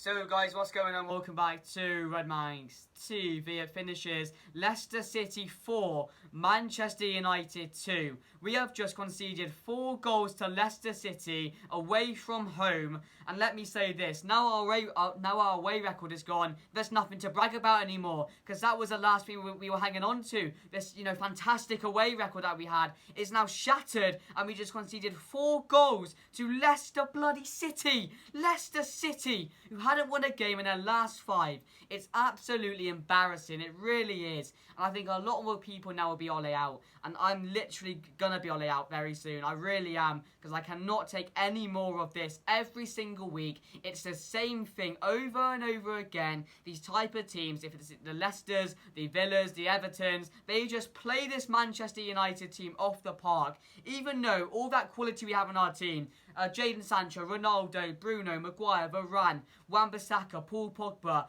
So guys, what's going on? Welcome back to Red Minds TV. It finishes Leicester City 4, Manchester United 2. We have just conceded 4 goals to Leicester City away from home. And let me say this, now our away record is gone, there's nothing to brag about anymore. Because that was the last thing we were hanging on to. This, fantastic away record that we had is now shattered. And we just conceded 4 goals to Leicester bloody City. Leicester City, who hadn't won a game in their last 5. It's absolutely embarrassing. It really is. And I think a lot more people now will be Ole out. And I'm literally going to be Ole out very soon. I really am. Because I cannot take any more of this every single week. It's the same thing over and over again. These type of teams, if it's the Leicesters, the Villas, the Evertons, they just play this Manchester United team off the park. Even though all that quality we have in our team, Jadon Sancho, Ronaldo, Bruno, Maguire, Varane, Wan-Bissaka, Paul Pogba,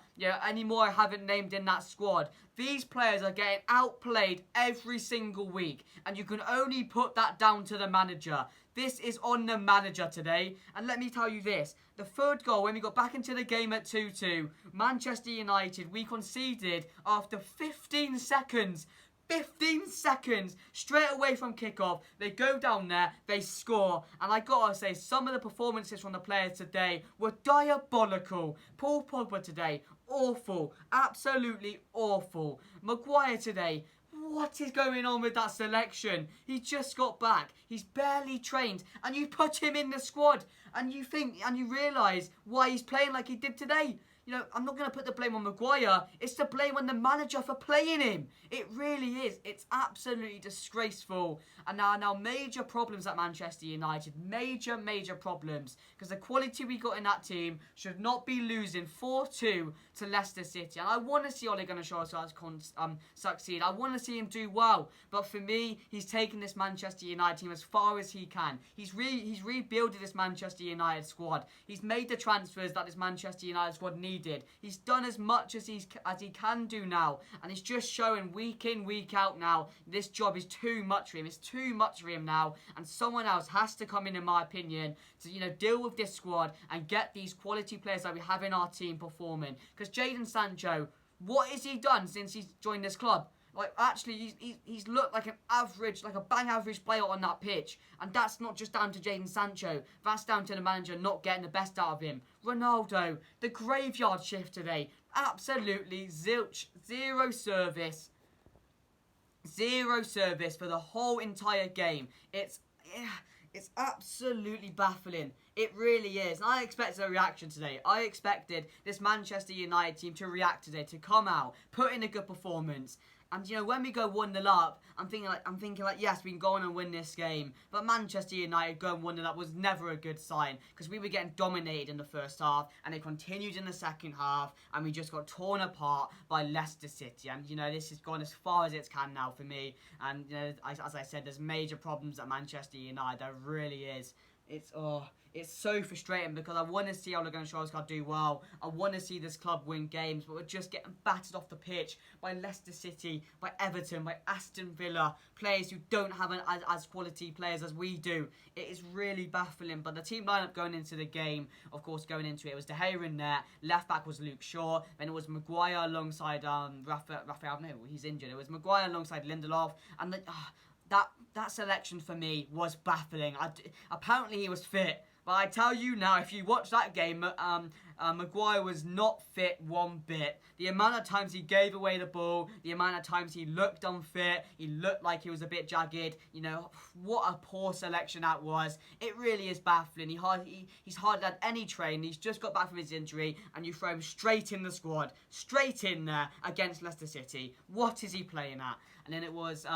any more I haven't named in that squad. These players are getting outplayed every single week, and you can only put that down to the manager. This is on the manager today, and let me tell you this. The third goal, when we got back into the game at 2-2, Manchester United, we conceded after 15 seconds. 15 seconds straight away from kickoff. They go down there, they score. And I gotta say, some of the performances from the players today were diabolical. Paul Pogba today, awful. Absolutely awful. Maguire today, what is going on with that selection? He just got back. He's barely trained. And you put him in the squad. And you think, and you realise why he's playing like he did today. I'm not going to put the blame on Maguire. It's the blame on the manager for playing him. It really is. It's absolutely disgraceful. And now major problems at Manchester United. Major problems. Because the quality we got in that team should not be losing 4-2 to Leicester City. And I want to see Ole Gunnar Solskjaer succeed. I want to see him do well. But for me, he's taken this Manchester United team as far as he can. He's rebuilded this Manchester United squad. He's made the transfers that this Manchester United squad needs. He's done as much as he can do now, and he's just showing week in, week out now, this job is too much for him. It's too much for him now, and someone else has to come in my opinion, to deal with this squad and get these quality players that we have in our team performing. Because Jadon Sancho, what has he done since he's joined this club? Actually, he's looked like a bang average player on that pitch. And that's not just down to Jadon Sancho. That's down to the manager not getting the best out of him. Ronaldo, the graveyard shift today. Absolutely zilch. Zero service. Zero service for the whole entire game. It's absolutely baffling. It really is. And I expected a reaction today. I expected this Manchester United team to react today, to come out, put in a good performance. And, when we go 1-0 up, I'm thinking like, yes, we can go on and win this game. But Manchester United going 1-0 up was never a good sign. Because we were getting dominated in the first half. And it continued in the second half. And we just got torn apart by Leicester City. And, this has gone as far as it can now for me. And, as I said, there's major problems at Manchester United. There really is. It's so frustrating because I want to see Ole Gunnar Solskjaer do well. I want to see this club win games, but we're just getting battered off the pitch by Leicester City, by Everton, by Aston Villa, players who don't have as quality players as we do. It is really baffling, but the team lineup going into the game, of course, going into it was De Gea in there, left back was Luke Shaw, then it was Maguire alongside Raphael, no, he's injured. It was Maguire alongside Lindelof, and that selection for me was baffling. Apparently he was fit. But I tell you now, if you watch that game, Maguire was not fit one bit. The amount of times he gave away the ball, the amount of times he looked unfit, he looked like he was a bit jagged. What a poor selection that was. It really is baffling. He's hardly had any training. He's just got back from his injury, and you throw him straight in the squad, straight in there against Leicester City. What is he playing at? And then it was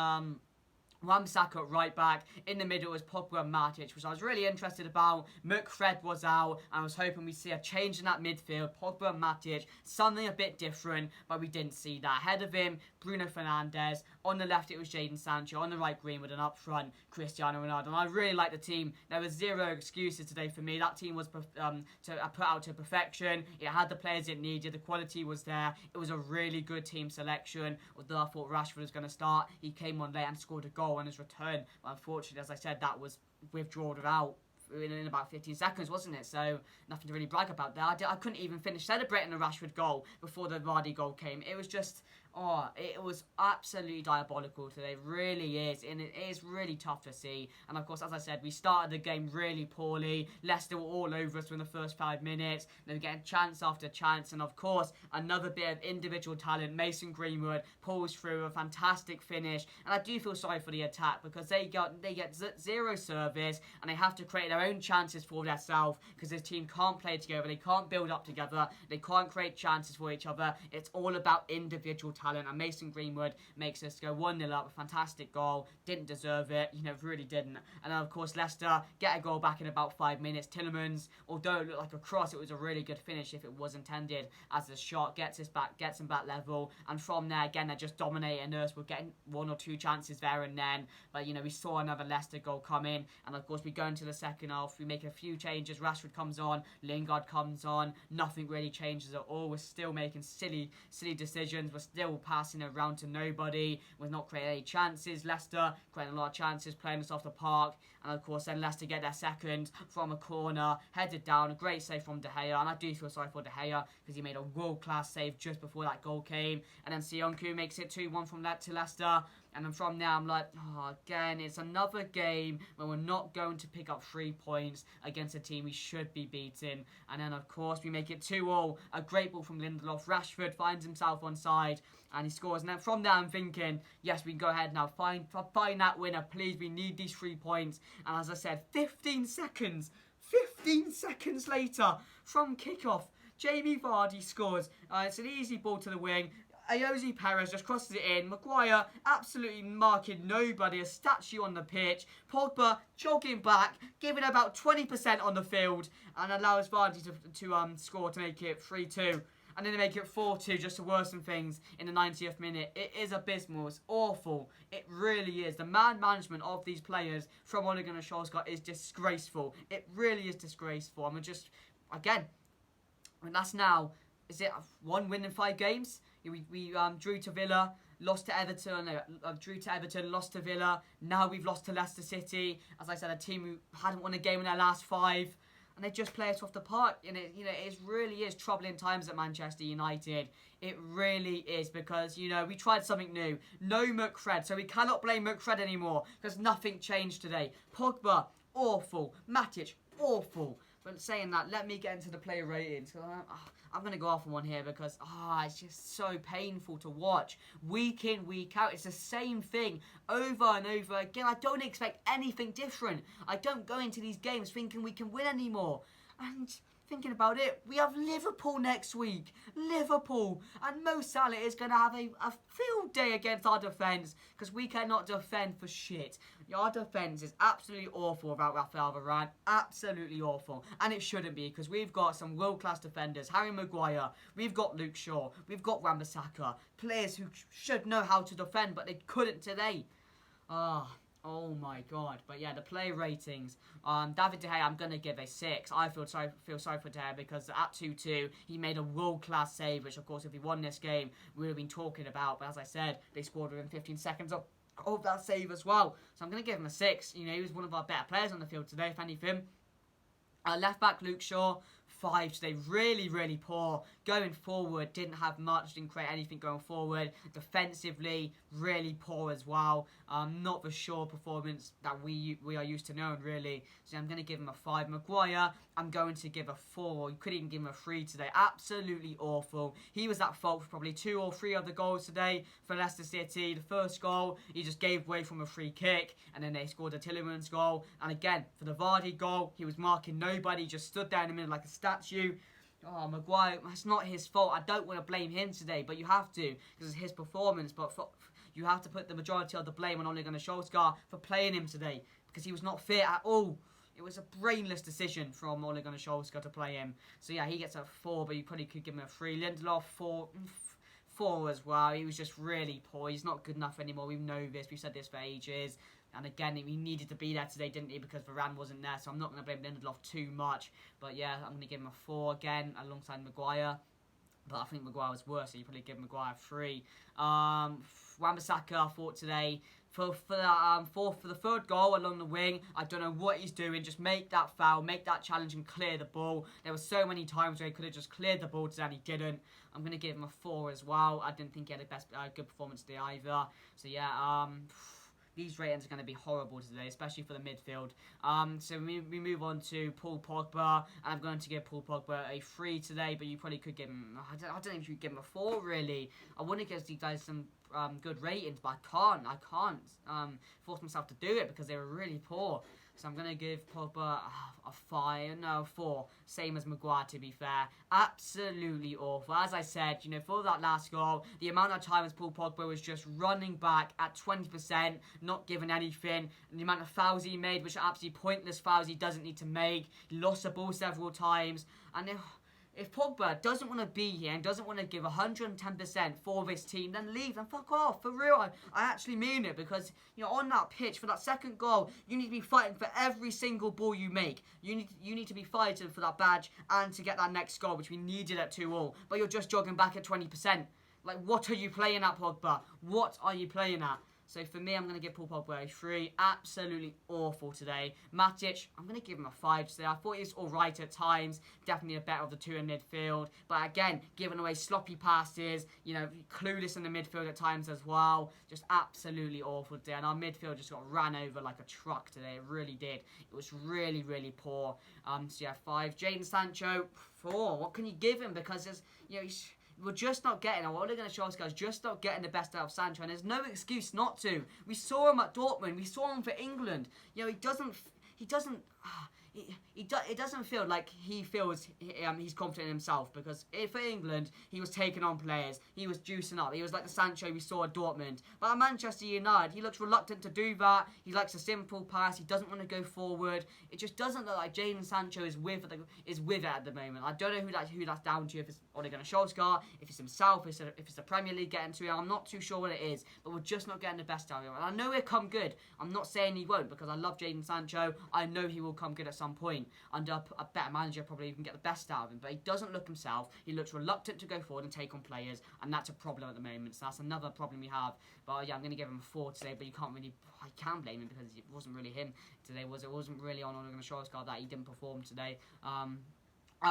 Wan-Bissaka at right back. In the middle was Pogba and Matic, which I was really interested about. Fred was out, and I was hoping we'd see a change in that midfield. Pogba and Matic, something a bit different, but we didn't see that. Ahead of him, Bruno Fernandes. On the left, it was Jadon Sancho. On the right, Greenwood, and up front, Cristiano Ronaldo. And I really liked the team. There was zero excuses today for me. That team was put out to perfection. It had the players it needed. The quality was there. It was a really good team selection. Although I thought Rashford was going to start, he came on late and scored a goal on his return. But unfortunately, as I said, that was withdrawn out in about 15 seconds, wasn't it? So nothing to really brag about there. I couldn't even finish celebrating the Rashford goal before the Vardy goal came. It was just, it was absolutely diabolical today. It really is, and it is really tough to see. And of course, as I said, we started the game really poorly. Leicester were all over us in the first 5 minutes. They were getting chance after chance, and of course, another bit of individual talent. Mason Greenwood pulls through a fantastic finish, and I do feel sorry for the attack because they get zero service, and they have to create their own chances for themselves because this team can't play together. They can't build up together. They can't create chances for each other. It's all about individual talent, and Mason Greenwood makes us go 1-0 up. A fantastic goal. Didn't deserve it. Really didn't. And then, of course, Leicester get a goal back in about 5 minutes. Tillemans, although it looked like a cross, it was a really good finish if it was intended as a shot. Gets him back level, and from there, again, they're just dominating us. We're getting 1 or 2 chances there and then, but we saw another Leicester goal come in, and of course we go into the second half. We make a few changes. Rashford comes on, Lingard comes on. Nothing really changes at all. We're still making silly decisions. We're still passing around to nobody. We're not creating any chances. Leicester creating a lot of chances, playing us off the park, and of course then Leicester get their second from a corner, headed down. A great save from De Gea, and I do feel sorry for De Gea because he made a world-class save just before that goal came, and then Sionku makes it 2-1 from that to Leicester. And then from there, I'm like, again, it's another game where we're not going to pick up 3 points against a team we should be beating. And then, of course, we make it 2-2. A great ball from Lindelof. Rashford finds himself onside, and he scores. And then from there, I'm thinking, yes, we can go ahead now. Find that winner, please. We need these 3 points. And as I said, 15 seconds later, from kickoff, Jamie Vardy scores. It's an easy ball to the wing. Ayoze Perez just crosses it in. Maguire absolutely marking nobody, a statue on the pitch. Pogba jogging back, giving about 20% on the field, and allows Vardy to score to make it 3-2. And then they make it 4-2 just to worsen things in the 90th minute. It is abysmal. It's awful. It really is. The man management of these players from Ole Gunnar Solskjaer is disgraceful. It really is disgraceful. That's now, is it 1 win in 5 games? We drew to Villa, lost to Everton, lost to Villa. Now we've lost to Leicester City. As I said, a team who hadn't won a game in their last 5. And they just play us off the park. And it really is troubling times at Manchester United. It really is because, we tried something new. No McFred, so we cannot blame McFred anymore because nothing changed today. Pogba, awful. Matic, awful. But saying that, let me get into the player ratings. I'm going to go off on one here because it's just so painful to watch. Week in, week out, it's the same thing over and over again. I don't expect anything different. I don't go into these games thinking we can win anymore. And thinking about it, we have Liverpool next week. Liverpool. And Mo Salah is going to have a field day against our defence because we cannot defend for shit. Our defence is absolutely awful without Rafael Varane. Absolutely awful. And it shouldn't be because we've got some world-class defenders. Harry Maguire. We've got Luke Shaw. We've got Wan-Bissaka. Players who should know how to defend, but they couldn't today. Oh my god. But yeah, the player ratings. David De Gea, I'm going to give a 6. I feel sorry for De Gea because at 2-2, he made a world-class save, which of course if he won this game, we would have been talking about. But as I said, they scored within 15 seconds of that save as well. So I'm going to give him a 6. He was one of our better players on the field today, if anything. Left back Luke Shaw, 5 today. Really, really poor. Going forward, didn't have much, didn't create anything going forward. Defensively, really poor as well. Not the Shaw performance that we are used to knowing, really. So I'm going to give him a 5. Maguire, I'm going to give a 4. You could even give him a 3 today. Absolutely awful. He was at fault for probably 2 or 3 of the goals today for Leicester City. The first goal, he just gave away from a free kick, and then they scored a Tillemans goal. And again, for the Vardy goal, he was marking nobody, just stood there in the middle like a statue. Maguire, that's not his fault. I don't want to blame him today, but you have to because it's his performance. But you have to put the majority of the blame on Ole Gunnar Solskjaer for playing him today because he was not fit at all. It was a brainless decision from Ole Gunnar Solskjaer to play him. So yeah, he gets a 4, but you probably could give him a 3. Lindelof, 4 as well. He was just really poor. He's not good enough anymore. We know this. We've said this for ages. And again, he needed to be there today, didn't he? Because Varane wasn't there. So I'm not going to blame Lindelof too much. But yeah, I'm going to give him a 4 again alongside Maguire. But I think Maguire was worse, so you probably give Maguire a 3. Wan-Bissaka, I thought today, for the third goal along the wing. I don't know what he's doing. Just make that foul, make that challenge and clear the ball. There were so many times where he could have just cleared the ball today and he didn't. I'm going to give him a 4 as well. I didn't think he had a good performance today either. So yeah, these ratings are going to be horrible today, especially for the midfield. So we move on to Paul Pogba, and I'm going to give Paul Pogba a 3 today, but you probably could give him, I don't know if you could give him a 4, really. I want to give these guys some good ratings, but I can't force myself to do it because they were really poor. So I'm going to give Pogba a 5, no, 4. Same as Maguire, to be fair. Absolutely awful. As I said, you know, for that last goal, the amount of times Paul Pogba was just running back at 20%, not giving anything, and the amount of fouls he made, which are absolutely pointless fouls he doesn't need to make. He lost the ball several times, and if Pogba doesn't want to be here and doesn't want to give 110% for this team, then leave and fuck off. For real, I actually mean it, because, you know, on that pitch for that second goal, you need to be fighting for every single ball you make. You need to be fighting for that badge and to get that next goal, which we needed at 2-2. But you're just jogging back at 20%. Like, what are you playing at, Pogba? What are you playing at? So for me, I'm going to give Paul Pogba a 3. Absolutely awful today. Matic, I'm going to give him a 5 today. I thought he was alright at times. Definitely a better of the two in midfield. But again, giving away sloppy passes. You know, clueless in the midfield at times as well. Just absolutely awful today. And our midfield just got ran over like a truck today. It really did. It was really, really poor. So yeah, 5. Jadon Sancho, 4. What can you give him? Because there's, you know, we're just not getting, what they're going to show us, guys, just not getting the best out of Sancho, and there's no excuse not to. We saw him at Dortmund, we saw him for England. You know, it doesn't feel like he feels he's confident in himself, because for England, he was taking on players, he was juicing up, he was like the Sancho we saw at Dortmund. But at Manchester United, he looks reluctant to do that, he likes a simple pass, he doesn't want to go forward. It just doesn't look like Jadon Sancho is with it at the moment. I don't know who that's down to, if it's Ole Gunnar Solskjaer, if it's himself, if it's the Premier League getting to him. I'm not too sure what it is, but we're just not getting the best out of him. And I know he'll come good. I'm not saying he won't, because I love Jadon Sancho. I know he will come good at some point. Under a better manager, probably even get the best out of him. But he doesn't look himself. He looks reluctant to go forward and take on players, and that's a problem at the moment. So that's another problem we have. But yeah, I'm going to give him a 4 today. But I can blame him, because it wasn't really him today. It wasn't really on Ole Gunnar Solskjaer that he didn't perform today.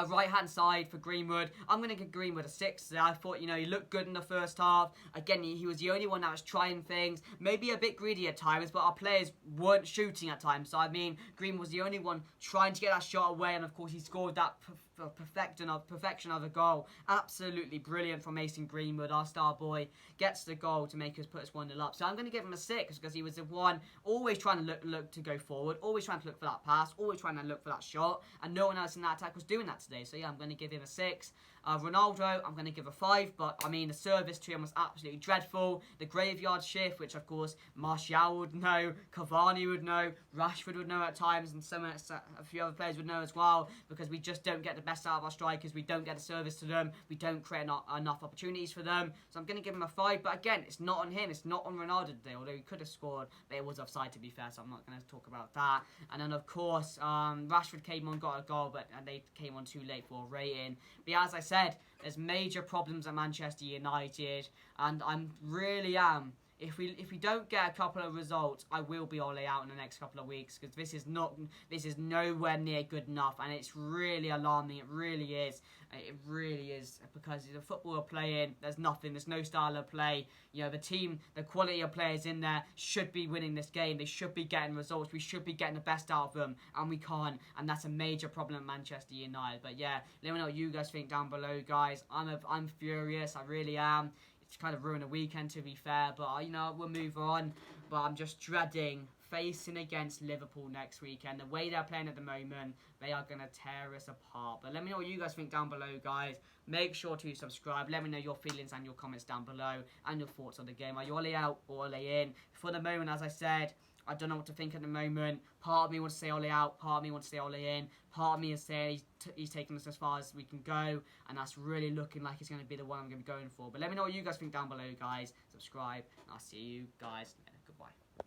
Right hand side for Greenwood, I'm going to give Greenwood a 6. I thought, you know, he looked good in the first half. Again, he was the only one that was trying things, maybe a bit greedy at times, but our players weren't shooting at times. So I mean, Greenwood was the only one trying to get that shot away, and of course he scored that perfection of the goal. Absolutely brilliant from Mason Greenwood, our star boy, gets the goal to put us 1-0 up. So I'm going to give him a 6, because he was the one always trying to look to go forward, always trying to look for that pass, always trying to look for that shot, and no one else in that attack was doing that today. So yeah, I'm going to give him a 6. Ronaldo, I'm going to give a 5, but I mean, the service to him was absolutely dreadful. The graveyard shift, which of course Martial would know, Cavani would know, Rashford would know at times, and a few other players would know as well, because we just don't get the best out of our strikers. We don't get the service to them. We don't create enough opportunities for them. So I'm going to give him a 5, but again, it's not on him. It's not on Ronaldo today, although he could have scored, but it was offside, to be fair, so I'm not going to talk about that. And then of course, Rashford came on, got a goal, but they came on too late for a rating. But yeah, as I said, there's major problems at Manchester United, and I really am. If we don't get a couple of results, I will be Ole out in the next couple of weeks, because this is nowhere near good enough, and it's really alarming. It really is. It really is, because the football we're playing, there's nothing. There's no style of play. You know, the team, the quality of players in there should be winning this game. They should be getting results. We should be getting the best out of them, and we can't. And that's a major problem at Manchester United. But yeah, let me know what you guys think down below, guys. I'm furious. I really am. It's kind of ruined the weekend, to be fair, but you know, we'll move on. But I'm just dreading facing against Liverpool next weekend. The way they're playing at the moment, they are going to tear us apart. But let me know what you guys think down below, guys. Make sure to subscribe. Let me know your feelings and your comments down below, and your thoughts on the game. Are you Ole out or Ole in? For the moment, as I said, I don't know what to think at the moment. Part of me wants to say Ole out, part of me wants to say Ole in. Part of me is saying he's taking us as far as we can go, and that's really looking like it's going to be the one I'm going to be going for. But let me know what you guys think down below, guys. Subscribe, and I'll see you guys next.